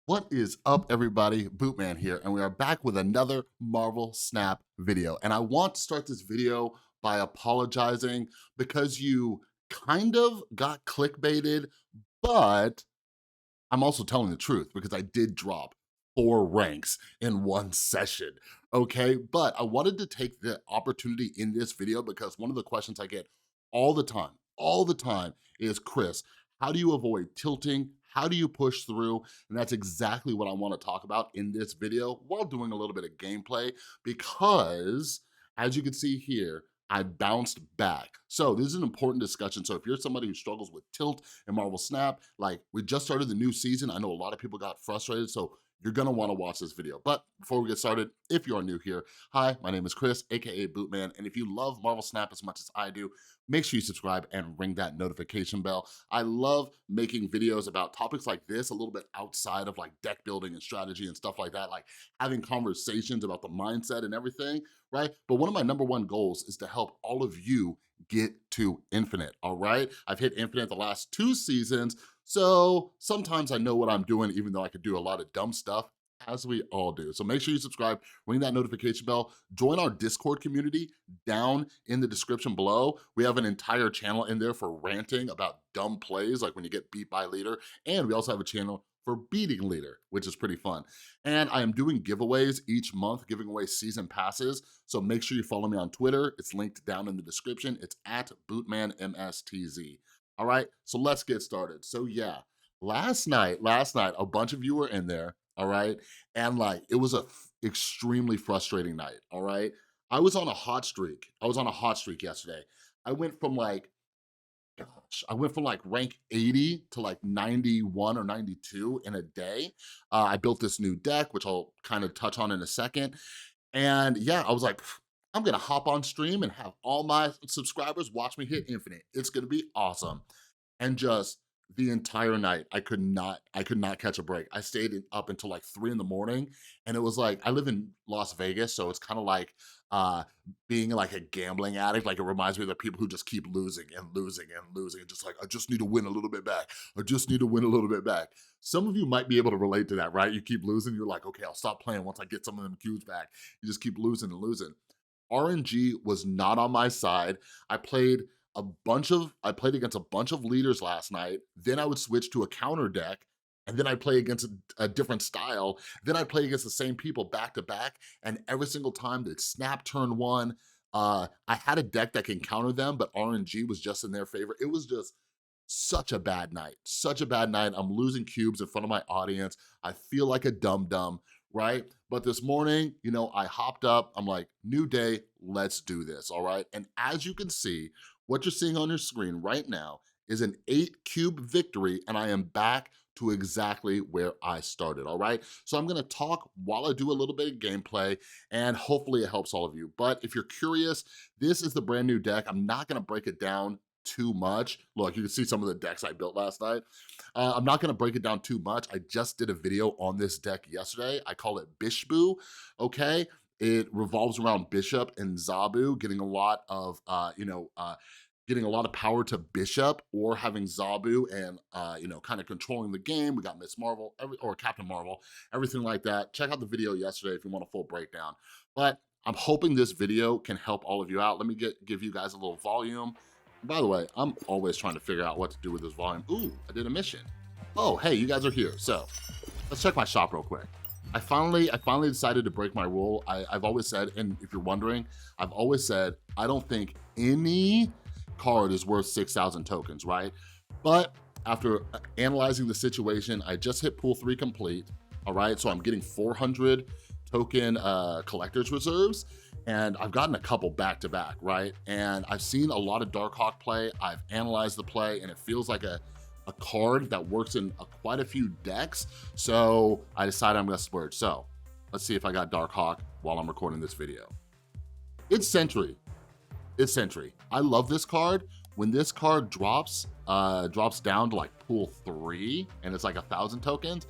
What is up, everybody? Bootman here, and we are back with another Marvel Snap video. And I want to start this video by apologizing because you kind of got clickbaited, but I'm also telling the truth because I did drop 4 ranks in one session, okay? But I wanted to take the opportunity in this video because one of the questions I get all the time is, Chris, how do you avoid tilting? How do you push through? And that's exactly what I wanna talk about in this video while doing a little bit of gameplay because, as you can see here, I bounced back. So this is an important discussion. So if you're somebody who struggles with tilt and Marvel Snap, like we just started the new season, I know a lot of people got frustrated, so you're gonna wanna watch this video. But before we get started, if you are new here, hi, my name is Chris, AKA Bootman, and if you love Marvel Snap as much as I do, make sure you subscribe and ring that notification bell. I love making videos about topics like this, a little bit outside of like deck building and strategy and stuff like that, like having conversations about the mindset and everything, right? But one of my #1 goals is to help all of you get to infinite, all right? I've hit infinite the last 2 seasons, so sometimes I know what I'm doing, even though I could do a lot of dumb stuff, as we all do. So make sure you subscribe, ring that notification bell, join our Discord community down in the description below. We have an entire channel in there for ranting about dumb plays, like when you get beat by leader, and we also have a channel for beating leader, which is pretty fun. And I am doing giveaways each month, giving away season passes, so make sure you follow me on Twitter. It's linked down in the description. It's at BootmanMSTZ. All right, so let's get started. So yeah, last night, a bunch of you were in there, all right? And like, it was a extremely frustrating night, all right? I was on a hot streak. I was on a hot streak yesterday. I went from like, I went from like rank 80 to like 91 or 92 in a day. I built this new deck, which I'll kind of touch on in a second. And yeah, I was like, I'm gonna hop on stream and have all my subscribers watch me hit infinite. It's gonna be awesome. And just the entire night, I could not catch a break. I stayed up until like 3 in the morning, and it was like, I live in Las Vegas, so it's kind of like uh, being like a gambling addict. Like it reminds me of the people who just keep losing and losing and losing, and just like, I just need to win a little bit back. I just need to win a little bit back. Some of you might be able to relate to that, right? You keep losing, you're like, okay, I'll stop playing once I get some of them cubes back. You just keep losing and losing. RNG was not on my side. I played against a bunch of leaders last night. Then I would switch to a counter deck, and then I'd play against a different style. Then I'd play against the same people back to back, and every single time they'd snap turn 1. I had a deck that can counter them, but RNG was just in their favor. It was just such a bad night, such a bad night. I'm losing cubes in front of my audience. I feel like a dum-dum, right? But this morning, you know, I hopped up, I'm like, new day, let's do this, all right? And as you can see, what you're seeing on your screen right now is an 8-cube victory, and I am back to exactly where I started, all right? So I'm gonna talk while I do a little bit of gameplay, and hopefully it helps all of you. But if you're curious, this is the brand new deck. I'm not gonna break it down too much. Look, you can see some of the decks I built last night. I'm not gonna break it down too much. I just did a video on this deck yesterday. I call it Bishbu, okay? It revolves around Bishop and Zabu, getting a lot of, getting a lot of power to Bishop or having Zabu and, kind of controlling the game. We got Miss Marvel, or Captain Marvel, everything like that. Check out the video yesterday if you want a full breakdown. But I'm hoping this video can help all of you out. Let me give you guys a little volume. By the way, I'm always trying to figure out what to do with this volume. Ooh, I did a mission. Oh, hey, you guys are here. So let's check my shop real quick. I finally decided to break my rule. I've always said, and if you're wondering, I've always said, I don't think any card is worth 6,000 tokens, right? But after analyzing the situation, I just hit pool 3 complete, all right? So I'm getting 400 token collector's reserves, and I've gotten a couple back to back, right? And I've seen a lot of Darkhawk play. I've analyzed the play, and it feels like a card that works in quite a few decks. So I decided I'm gonna splurge. So let's see if I got Darkhawk while I'm recording this video. It's Sentry. It's Sentry. I love this card. When this card drops down to like pool 3, and it's like 1,000 tokens,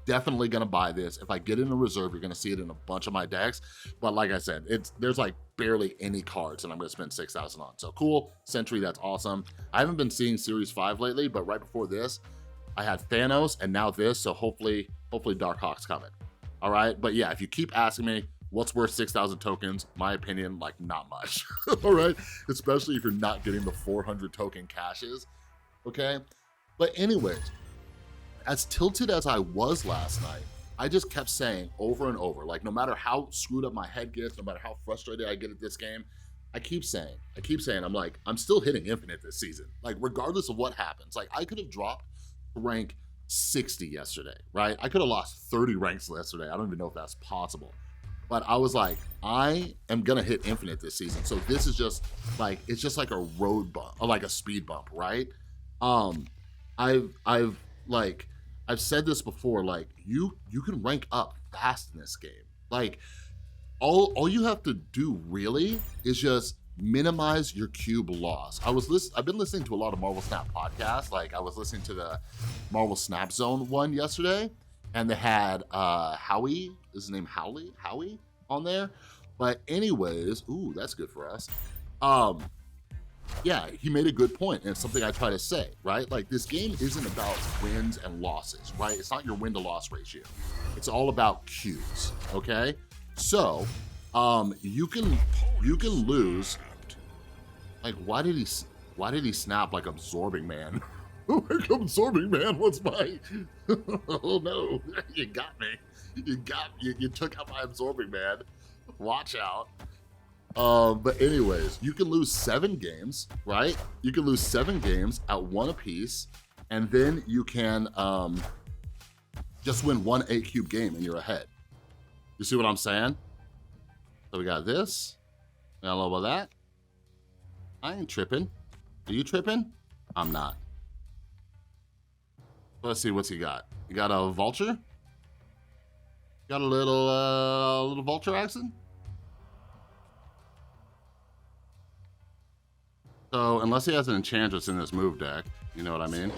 definitely gonna buy this. If I get in a reserve, you're gonna see it in a bunch of my decks. But like I said, there's like barely any cards that I'm gonna spend 6,000 on. So cool, Sentry, that's awesome. I haven't been seeing Series 5 lately, but right before this, I had Thanos and now this, so hopefully Dark Hawk's coming. All right, but yeah, if you keep asking me what's worth 6,000 tokens, my opinion, like not much. All right, especially if you're not getting the 400 token caches, okay? But anyways, as tilted as I was last night, I just kept saying over and over, like no matter how screwed up my head gets, no matter how frustrated I get at this game, I keep saying, I'm like, I'm still hitting infinite this season. Like regardless of what happens, like I could have dropped to rank 60 yesterday, right? I could have lost 30 ranks yesterday. I don't even know if that's possible. But I was like, I am gonna hit infinite this season. So this is just like, it's just like a road bump, or like a speed bump, right? I've said this before, like you can rank up fast in this game. Like all you have to do really is just minimize your cube loss. I've been listening to a lot of Marvel Snap podcasts. Like I was listening to the Marvel Snap Zone one yesterday, and they had Howie, is his name Howie on there. But anyways, ooh, that's good for us. Yeah, he made a good point, and it's something I try to say, right? Like this game isn't about wins and losses, right? It's not your win to loss ratio. It's all about cubes, okay? So, you can lose. Like, why did he snap like Absorbing Man? Like Absorbing Man was my. Oh no, you got me. You took out my Absorbing Man. Watch out. But anyways, you can lose 7 games, right? You can lose 7 games at 1 apiece, and then you can just win 1 8 cube game and you're ahead. You see what I'm saying? So we got this. We got a little bit of that. I ain't tripping. Are you tripping? I'm not. Let's see what's he got. You got a vulture? Got a little vulture accent? So unless he has an enchantress in this move deck, you know what I mean?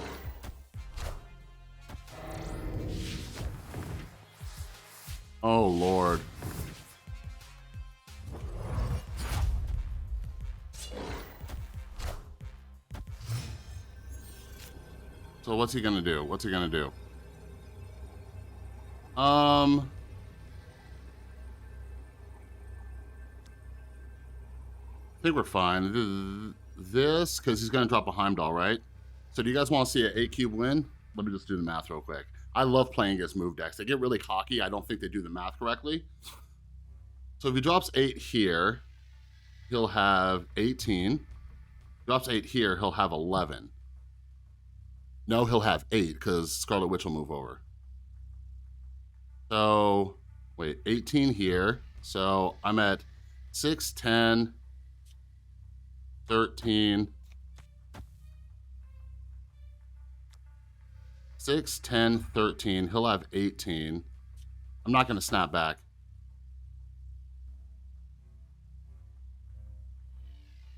Oh Lord. So what's he gonna do? What's he gonna do? I think we're fine. This, because he's gonna drop a Heimdall, right? So do you guys want to see an 8 cube win? Let me just do the math real quick. I love playing against move decks. They get really cocky. I don't think they do the math correctly. So if he drops 8 here, he'll have 18. Drops 8 here, he'll have 11. No, he'll have 8 because Scarlet Witch will move over. So, wait, 18 here. So I'm at 6, 10, 13, 6, 10, 13. He'll have 18. I'm not going to snap back.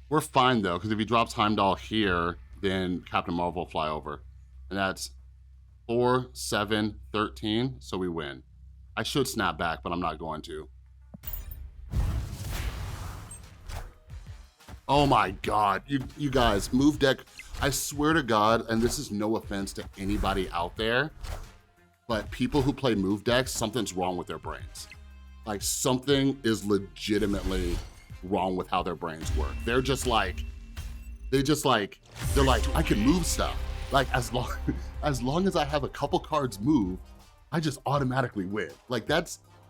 We're fine, though, because if he drops Heimdall here, then Captain Marvel will fly over. And that's 4, 7, 13, so we win. I should snap back, but I'm not going to. Oh my God, you guys, move deck, I swear to God, and this is no offense to anybody out there, but people who play move decks, something's wrong with their brains. Like something is legitimately wrong with how their brains work. They're like, I can move stuff. Like as long as I have a couple cards move, I just automatically win. Like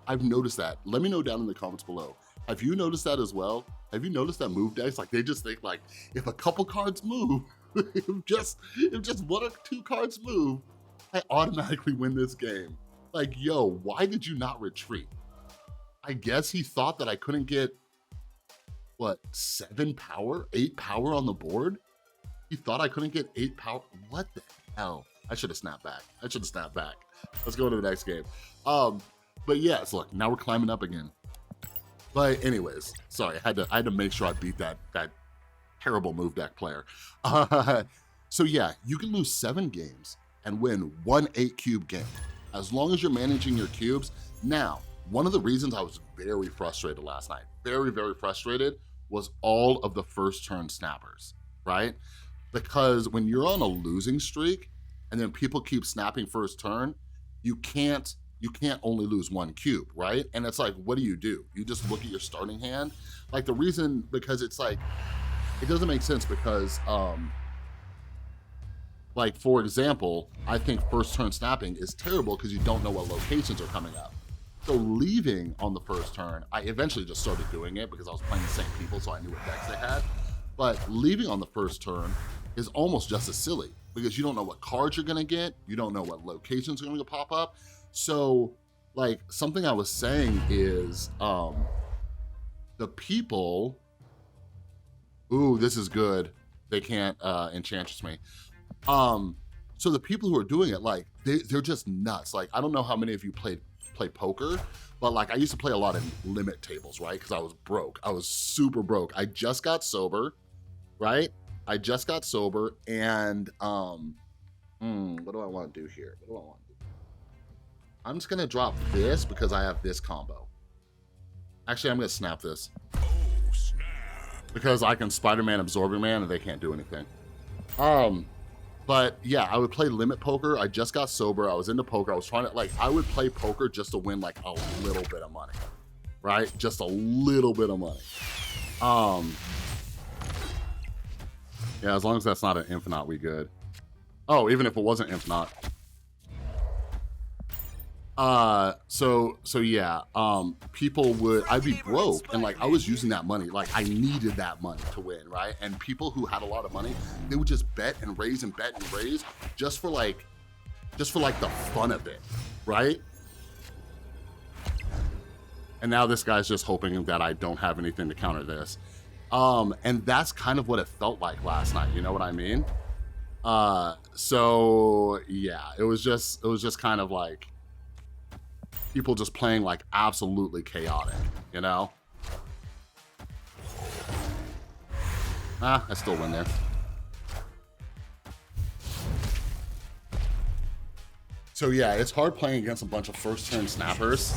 I've noticed that. Let me know down in the comments below. Have you noticed that as well? Have you noticed that move decks, like they just think like, if a couple cards move, if just 1 or 2 cards move, I automatically win this game. Like, yo, why did you not retreat? I guess he thought that I couldn't get, what, 7 power, 8 power on the board? He thought I couldn't get 8 power? What the hell? I should have snapped back. Let's go to the next game. But yes, look, now we're climbing up again. But anyways, sorry, I had to make sure I beat that terrible move deck player. So yeah, you can lose 7 games and win 1 8 cube game, as long as you're managing your cubes. Now, one of the reasons I was very frustrated last night, very, very frustrated, was all of the first turn snappers, right? Because when you're on a losing streak, and then people keep snapping first turn, you can't only lose one cube, right? And it's like, what do? You just look at your starting hand. Like the reason, because it's like, it doesn't make sense because like for example, I think first turn snapping is terrible because you don't know what locations are coming up. So leaving on the first turn, I eventually just started doing it because I was playing the same people, so I knew what decks they had. But leaving on the first turn is almost just as silly because you don't know what cards you're gonna get, you don't know what locations are gonna pop up. So like something I was saying is the people, ooh, this is good. They can't enchantress me. So the people who are doing it, like they're just nuts. Like I don't know how many of you play poker, but like I used to play a lot of limit tables, right? Because I was broke. I was super broke. I just got sober, right? I just got sober, and what do I want to do here? What do I want to do? I'm just gonna drop this because I have this combo. Actually, I'm gonna snap this. Oh, snap. Because I can Spider-Man Absorbing Man and they can't do anything. But yeah, I would play limit poker. I just got sober. I was into poker. I was trying to, like, I would play poker just to win like a little bit of money, right? Just a little bit of money. Yeah, as long as that's not an infinite, we good. Oh, even if it wasn't infinite. So yeah, people would, I'd be broke, and like I was using that money, like I needed that money to win, right? And people who had a lot of money, they would just bet and raise and bet and raise just for like the fun of it, right? And now this guy's just hoping that I don't have anything to counter this. And that's kind of what it felt like last night, you know what I mean? So yeah, it was just kind of like people just playing like absolutely chaotic, you know? I still win there. So yeah, it's hard playing against a bunch of first turn snappers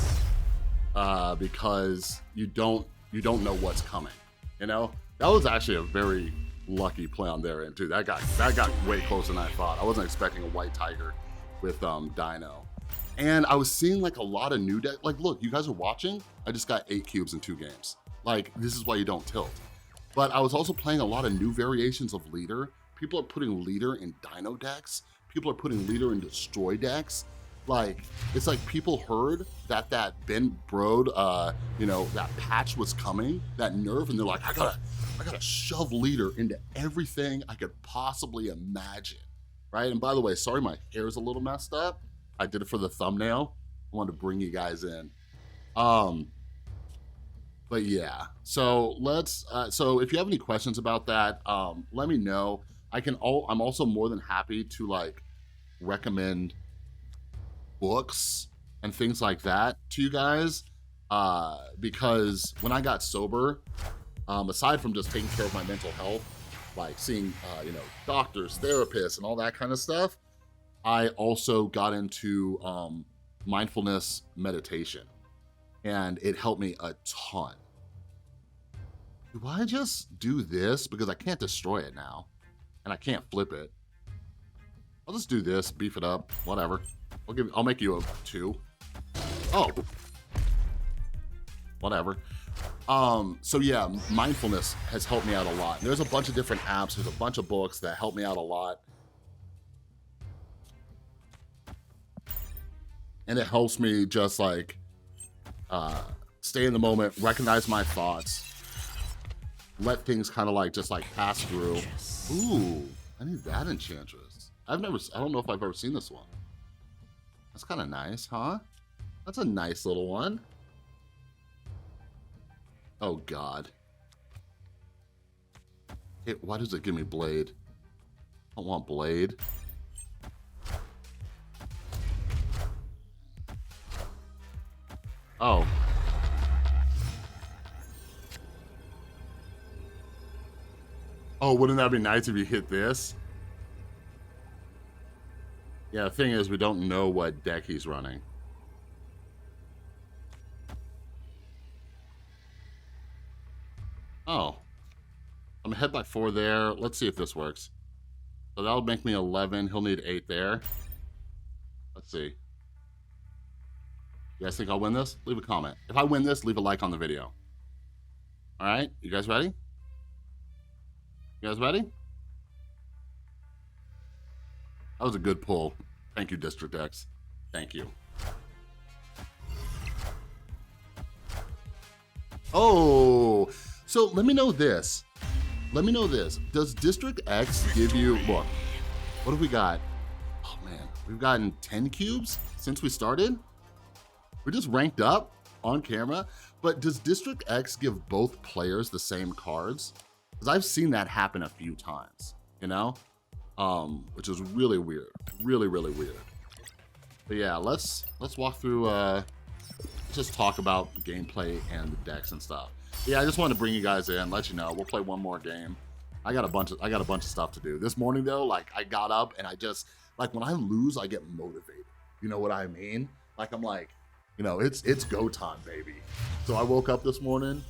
because you don't know what's coming, you know? That was actually a very lucky play on their end too. That got way closer than I thought. I wasn't expecting a white tiger with Dino. And I was seeing like a lot of new deck. Like, look, you guys are watching. I just got 8 cubes in 2 games. Like, this is why you don't tilt. But I was also playing a lot of new variations of leader. People are putting leader in Dino decks. People are putting leader in destroy decks. Like, it's like people heard that Ben Brode, you know, that patch was coming, that nerf, and they're like, I gotta shove leader into everything I could possibly imagine, right? And by the way, sorry my hair's a little messed up. I did it for the thumbnail. I wanted to bring you guys in. But yeah, so let's, so if you have any questions about that, let me know. I'm also more than happy to like recommend books and things like that to you guys. Because when I got sober, aside from just taking care of my mental health, like seeing, you know, doctors, therapists, and all that kind of stuff, I also got into mindfulness meditation, and it helped me a ton. Do I just do this? Because I can't destroy it now, and I can't flip it. I'll just do this, beef it up, whatever. I'll make you a 2. Oh. Whatever. So yeah, mindfulness has helped me out a lot. There's a bunch of different apps, there's a bunch of books that help me out a lot. And it helps me just like stay in the moment, recognize my thoughts, let things kind of like just like pass through. Ooh, I need that enchantress. I don't know if I've ever seen this one. That's kind of nice, huh? That's a nice little one. Oh God. Hey, why does it give me blade? I don't want blade. Oh. Oh, wouldn't that be nice if you hit this? Yeah, the thing is, we don't know what deck he's running. Oh. I'm ahead by 4 there. Let's see if this works. So that'll make me 11. He'll need 8 there. Let's see. You guys think I'll win this? Leave a comment. If I win this, leave a like on the video. All right, you guys ready? You guys ready? That was a good pull. Thank you, District X. Thank you. Oh, so let me know this. Let me know this. Does District X give you, look, what have we got? Oh man, we've gotten 10 cubes since we started. We're just ranked up on camera, but does District X give both players the same cards? Because I've seen that happen a few times, you know? Which is really weird, really weird. But yeah, let's walk through, let's just talk about gameplay and the decks and stuff. Yeah, I just wanted to bring you guys in, let you know, we'll play one more game. I got a bunch of stuff to do. This morning though, like I got up and I just, like when I lose, I get motivated. You know what I mean? Like I'm like, you know, it's go time, baby. So I woke up this morning,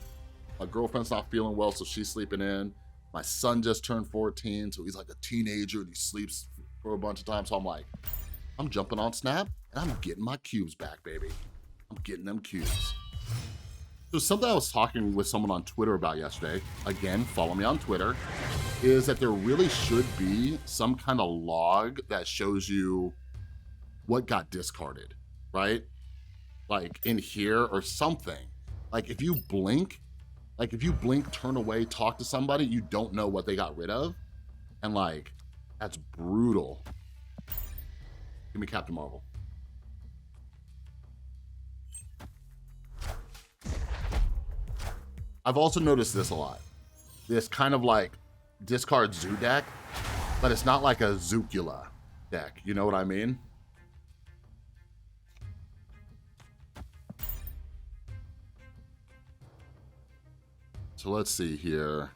my girlfriend's not feeling well, so she's sleeping in. My son just turned 14, so he's like a teenager and he sleeps for a bunch of times. So I'm like, I'm jumping on Snap and I'm getting my cubes back, baby. I'm getting them cubes. So something I was talking with someone on Twitter about yesterday, again, follow me on Twitter, is that there really should be some kind of log that shows you what got discarded, right? Like in here or something. Like if you blink, turn away, talk to somebody, you don't know what they got rid of. And like, that's brutal. Give me Captain Marvel. I've also noticed this a lot. This kind of like discard zoo deck, but it's not like a Zoocula deck. You know what I mean? So let's see here.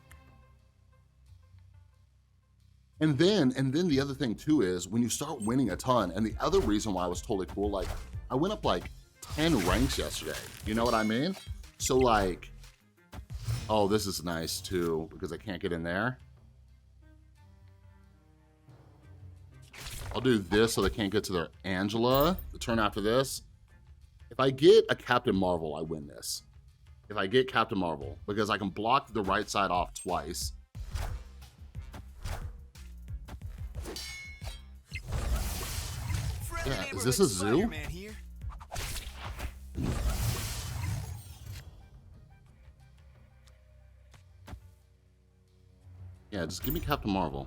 And then the other thing too is when you start winning a ton, and the other reason why I was totally cool, like I went up like 10 ranks yesterday. You know what I mean? So like, oh, this is nice too, because I can't get in there. I'll do this so they can't get to their Angela the turn after this. If I get a Captain Marvel, I win this. If I get Captain Marvel, because I can block the right side off twice. Yeah, is this a zoo? Yeah, just give me Captain Marvel.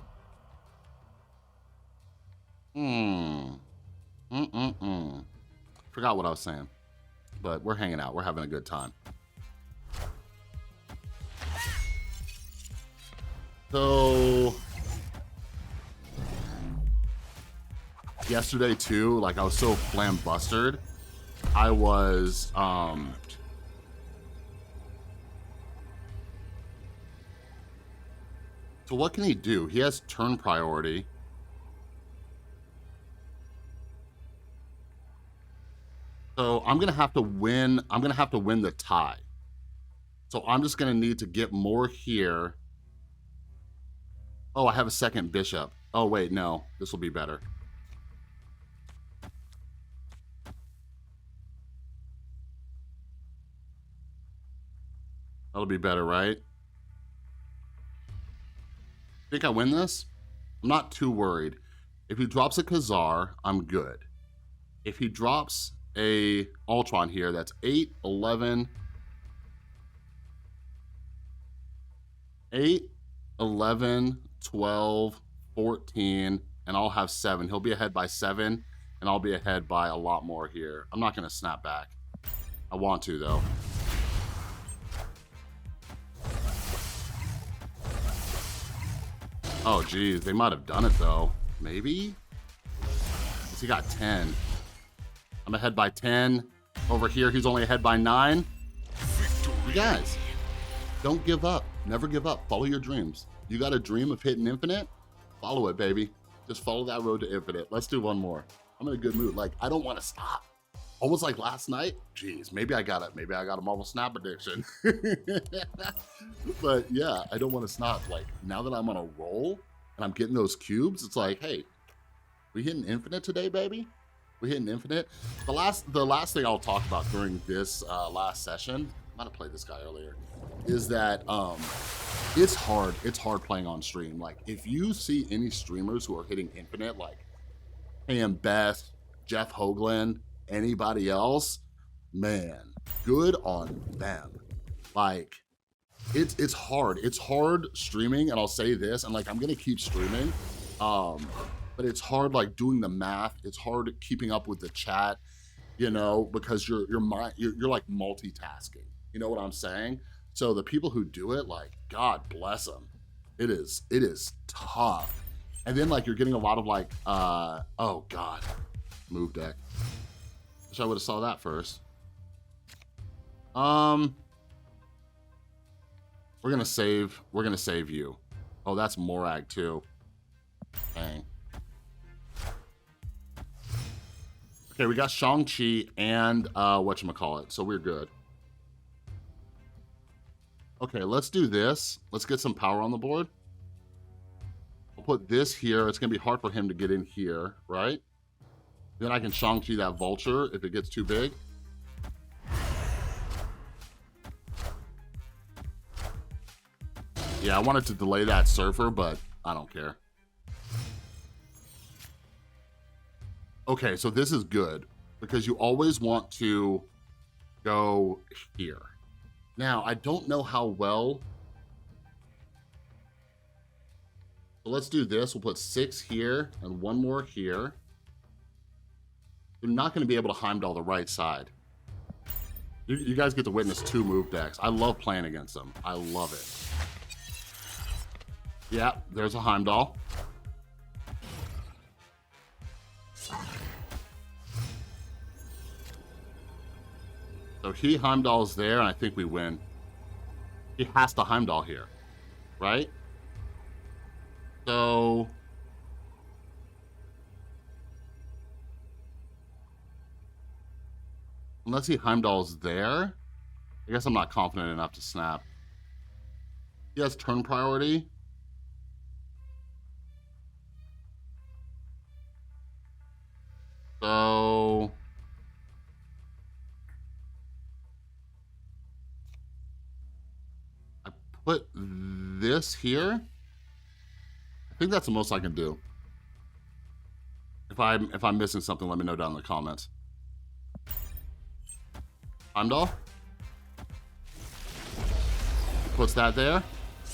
Forgot what I was saying, but we're hanging out. We're having a good time. So yesterday too, like I was so flambustered. I was so what can he do? He has turn priority. So I'm gonna have to win. I'm gonna have to win the tie. So I'm just gonna need to get more here. Oh, I have a second bishop. Oh wait, no, this will be better. That'll be better, right? Think I win this? I'm not too worried. If he drops a Khazar, I'm good. If he drops a Ultron here, that's 8, 11, 8, 11, 12, 14, and I'll have 7. He'll be ahead by 7, and I'll be ahead by a lot more here. I'm not gonna snap back. I want to though. Oh geez, they might have done it though. Maybe? Because he got 10. I'm ahead by 10. Over here, he's only ahead by 9. You guys, don't give up. Never give up. Follow your dreams. You got a dream of hitting infinite? Follow it, baby. Just follow that road to infinite. Let's do one more. I'm in a good mood. Like, I don't want to stop. Almost like last night. Jeez, maybe I got a Marvel Snap addiction. But yeah, I don't want to stop. Like, now that I'm on a roll, and I'm getting those cubes, it's like, hey, we hitting infinite today, baby? We hitting infinite? The last thing I'll talk about during this last session, I might have played this guy earlier, is that it's hard. It's hard playing on stream. Like, if you see any streamers who are hitting infinite, like Pam Beth, Jeff Hoagland, anybody else, man, good on them. Like, it's hard. It's hard streaming, and I'll say this, and like I'm gonna keep streaming. But it's hard like doing the math. It's hard keeping up with the chat, you know, because you're like multitasking. You know what I'm saying? So the people who do it, like, God bless them. It is tough. And then like you're getting a lot of like, oh God, move deck. Wish I would have saw that first. We're gonna save you. Oh, that's Morag too. Dang. Okay, we got Shang-Chi and whatchamacallit, so we're good. Okay, let's do this. Let's get some power on the board. I'll put this here. It's gonna be hard for him to get in here, right? Then I can Shang-Chi that vulture if it gets too big. Yeah, I wanted to delay that surfer, but I don't care. Okay, so this is good because you always want to go here. Now, I don't know how well. So let's do this. We'll put 6 here and 1 more here. You're not going to be able to Heimdall the right side. You guys get to witness 2 move decks. I love playing against them. I love it. Yeah, there's a Heimdall. So he Heimdall's there, and I think we win. He has to Heimdall here, right? So unless he Heimdall's there, I guess I'm not confident enough to snap. He has turn priority. So I put this here. I think that's the most I can do. If I'm missing something, let me know down in the comments. Heimdall. Puts that there.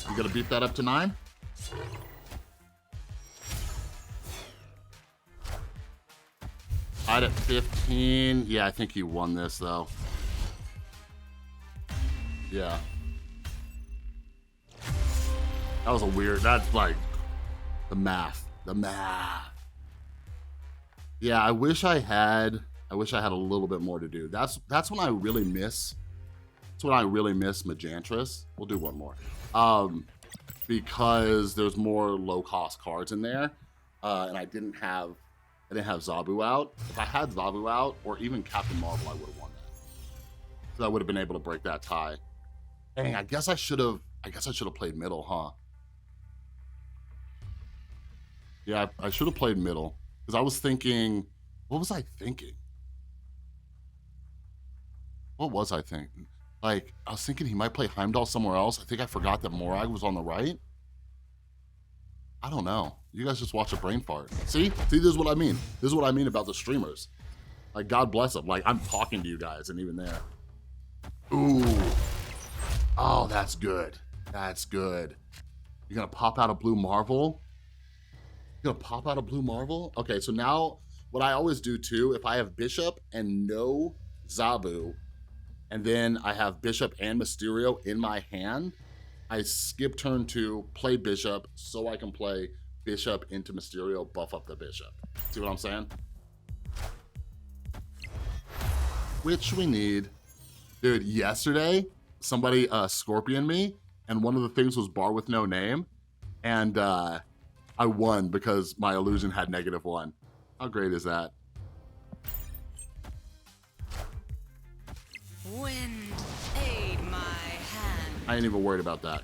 You gotta beat that up to 9. Tied at 15. Yeah, I think he won this though. Yeah. That was a weird, that's like the math. Yeah, I wish I had a little bit more to do. That's when I really miss. That's when I really miss Magantris. We'll do one more. Because there's more low cost cards in there. And I didn't have Zabu out. If I had Zabu out or even Captain Marvel, I would have won that. So I would have been able to break that tie. Dang, I guess I should have played middle, huh? Yeah, I should have played middle. Because I was thinking, what was I thinking? What was I thinking? Like, I was thinking he might play Heimdall somewhere else. I think I forgot that Morag was on the right. I don't know. You guys just watch a brain fart. See, this is what I mean. This is what I mean about the streamers. Like, God bless them. Like, I'm talking to you guys, and even there. Ooh. Oh, that's good. That's good. You're gonna pop out a blue Marvel? You're gonna pop out a blue Marvel? Okay, so now what I always do too, if I have Bishop and no Zabu, and then I have Bishop and Mysterio in my hand, I skip turn 2, play Bishop, so I can play Bishop into Mysterio, buff up the Bishop. See what I'm saying? Which we need. Dude, yesterday, somebody Scorpion me, and one of the things was bar with no name, and I won because my illusion had -1. How great is that? Wind, aid my hand. I ain't even worried about that.